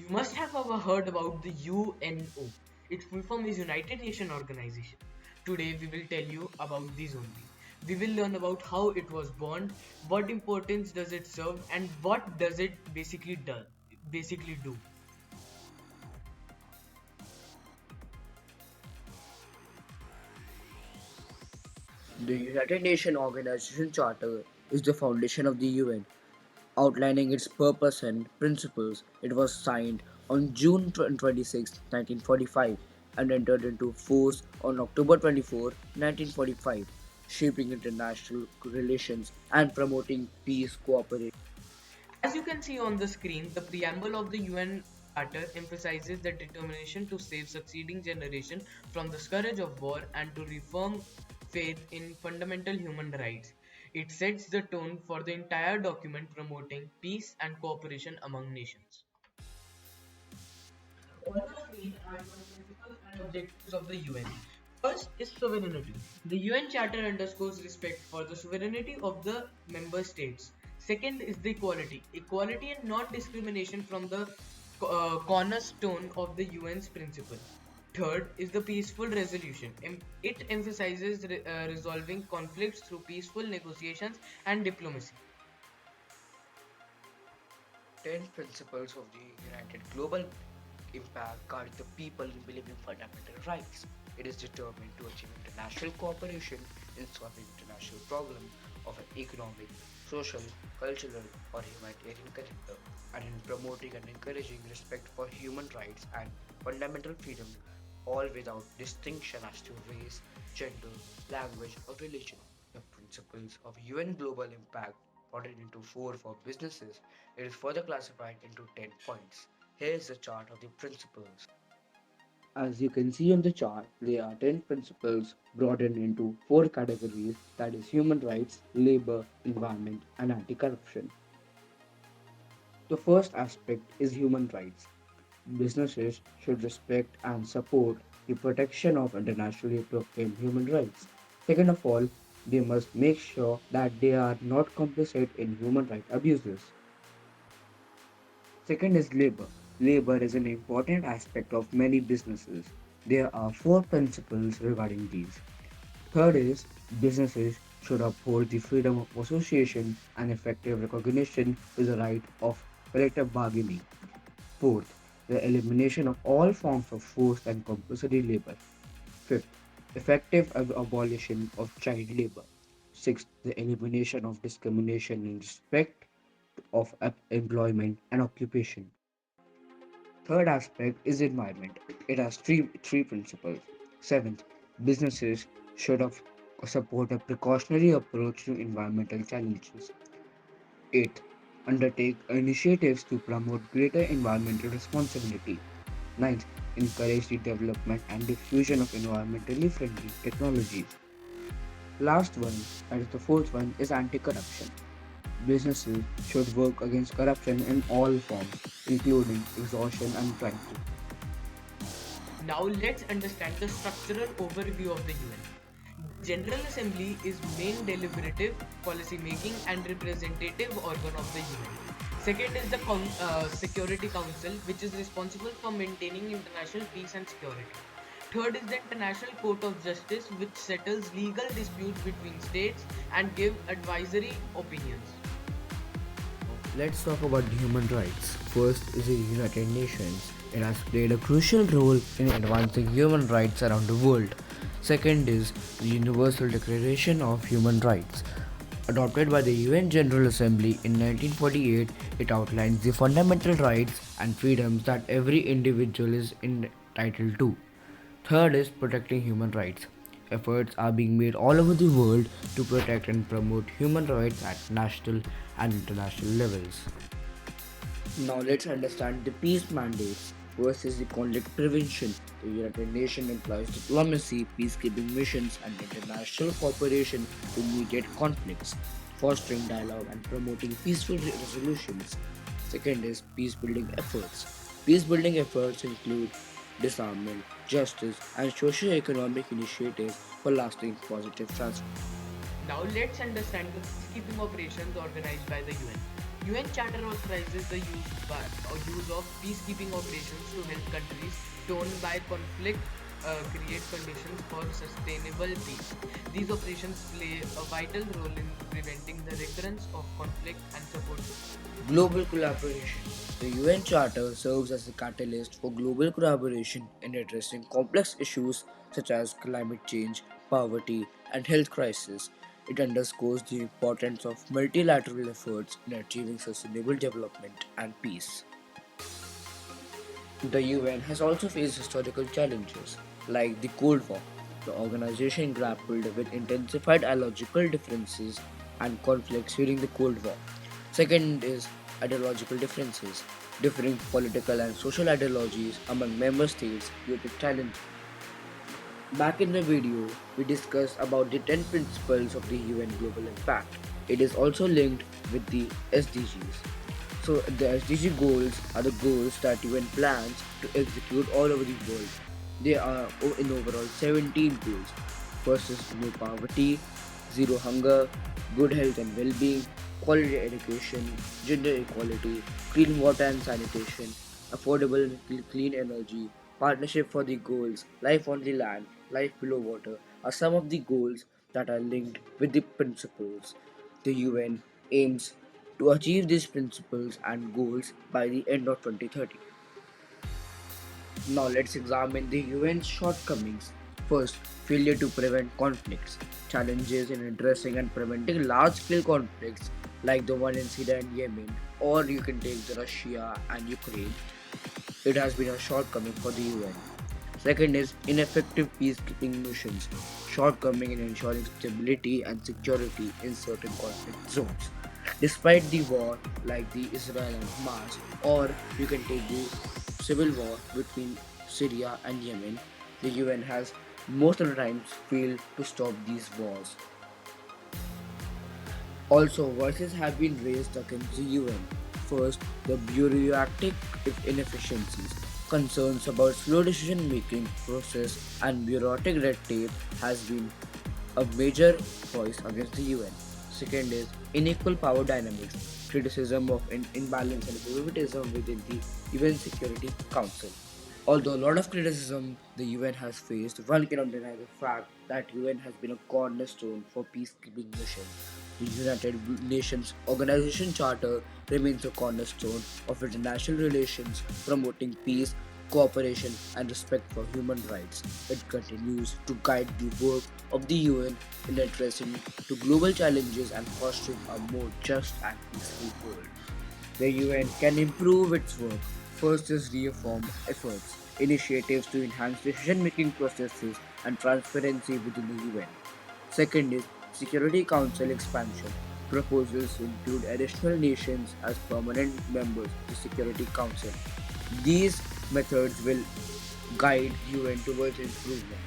You must have ever heard about the UNO. Its full form is United Nations Organization. Today we will tell you about these only. We will learn about how it was born, what importance does it serve, and what does it basically do. The United Nations Organization Charter is the foundation of the UN, outlining its purpose and principles. It was signed on June 26, 1945 and entered into force on October 24, 1945, shaping international relations and promoting peace cooperation. As you can see on the screen, the preamble of the UN Charter emphasizes the determination to save succeeding generation from the scourge of war and to reform faith in fundamental human rights. It sets the tone for the entire document promoting peace and cooperation among nations. On the screen are some principles and objectives of the UN. First is sovereignty. The UN Charter underscores respect for the sovereignty of the member states. Second is the equality. Equality and non-discrimination from the cornerstone of the UN's principle. Third is the peaceful resolution. It emphasizes resolving conflicts through peaceful negotiations and diplomacy. 10 principles of the United Global Impact guide the people in believing fundamental rights. It is determined to achieve international cooperation in solving international problems of an economic, social, cultural, or humanitarian character, and in promoting and encouraging respect for human rights and fundamental freedom, all without distinction as to race, gender, language, or religion. The principles of UN Global Impact, plotted into four for businesses, it is further classified into 10 points. Here is the chart of the principles. As you can see on the chart, there are 10 principles broadened into four categories, that is human rights, labor, environment, and anti-corruption. The first aspect is human rights. Businesses should respect and support the protection of internationally proclaimed human rights. Second of all, they must make sure that they are not complicit in human rights abuses. Second is labor. Labor is an important aspect of many businesses. There are four principles regarding these. Third is businesses should uphold the freedom of association and effective recognition to the right of collective bargaining. Fourth, the elimination of all forms of forced and compulsory labor. Fifth, effective abolition of child labor. Sixth, the elimination of discrimination in respect of employment and occupation. Third aspect is environment. It has three principles. Seventh, businesses should have support a precautionary approach to environmental challenges. Eighth, undertake initiatives to promote greater environmental responsibility. Ninth, encourage the development and diffusion of environmentally friendly technologies. Last one, that is the fourth one, is anti-corruption. Businesses should work against corruption in all forms, including extortion and bribery. Now let's understand the structural overview of the UN. The General Assembly is main deliberative, policy making and representative organ of the UN. Second is the Security Council, which is responsible for maintaining international peace and security. Third is the International Court of Justice, which settles legal disputes between states and give advisory opinions. Let's talk about human rights. First is the United Nations. It has played a crucial role in advancing human rights around the world. Second is the Universal Declaration of Human Rights. Adopted by the UN General Assembly in 1948, it outlines the fundamental rights and freedoms that every individual is entitled to. Third is protecting human rights. Efforts are being made all over the world to protect and promote human rights at national and international levels. Now let's understand the peace mandates. First is the conflict prevention. The United Nations employs diplomacy, peacekeeping missions, and international cooperation to mediate conflicts, fostering dialogue and promoting peaceful resolutions. Second is peace building efforts. Peace building efforts include disarmament, justice, and socio-economic initiatives for lasting positive transformation. Now let's understand the peacekeeping operations organized by the UN. UN Charter authorizes the use of peacekeeping operations to help countries torn by conflict create conditions for sustainable peace. These operations play a vital role in preventing the recurrence of conflict and supporting. Global collaboration. The UN Charter serves as a catalyst for global collaboration in addressing complex issues such as climate change, poverty, and health crisis. It underscores the importance of multilateral efforts in achieving sustainable development and peace. The UN has also faced historical challenges, like the Cold War. The organization grappled with intensified ideological differences and conflicts during the Cold War. Second is ideological differences. Differing political and social ideologies among member states created challenges. Back in the video, we discussed about the 10 principles of the UN Global Impact. It is also linked with the SDGs. So the SDG goals are the goals that UN plans to execute all over the world. They are in overall 17 goals. First is no poverty, zero hunger, good health and well-being, quality education, gender equality, clean water and sanitation, affordable and clean energy, partnership for the goals, life on the land, life below water are some of the goals that are linked with the principles. The UN aims to achieve these principles and goals by the end of 2030. Now let's examine the UN's shortcomings. First, failure to prevent conflicts. Challenges in addressing and preventing large-scale conflicts like the one in Syria and Yemen, or you can take the Russia and Ukraine. It has been a shortcoming for the UN. Second is ineffective peacekeeping missions, shortcoming in ensuring stability and security in certain conflict zones. Despite the war, like the Israel and Hamas, or you can take the civil war between Syria and Yemen, the UN has most of the times failed to stop these wars. Also, voices have been raised against the UN. First, the bureaucratic inefficiencies. Concerns about slow decision making process and bureaucratic red tape has been a major voice against the UN. Second is unequal power dynamics, criticism of imbalance and favoritism within the UN Security Council. Although a lot of criticism the UN has faced, one cannot deny the fact that UN has been a cornerstone for peacekeeping missions. The United Nations Organization Charter remains a cornerstone of international relations, promoting peace, cooperation, and respect for human rights. It continues to guide the work of the UN in addressing to global challenges and fostering a more just and peaceful world. The UN can improve its work. First is reform efforts, initiatives to enhance decision making processes and transparency within the UN. Second is Security Council expansion. Proposals include additional nations as permanent members of the Security Council. These methods will guide UN towards improvement.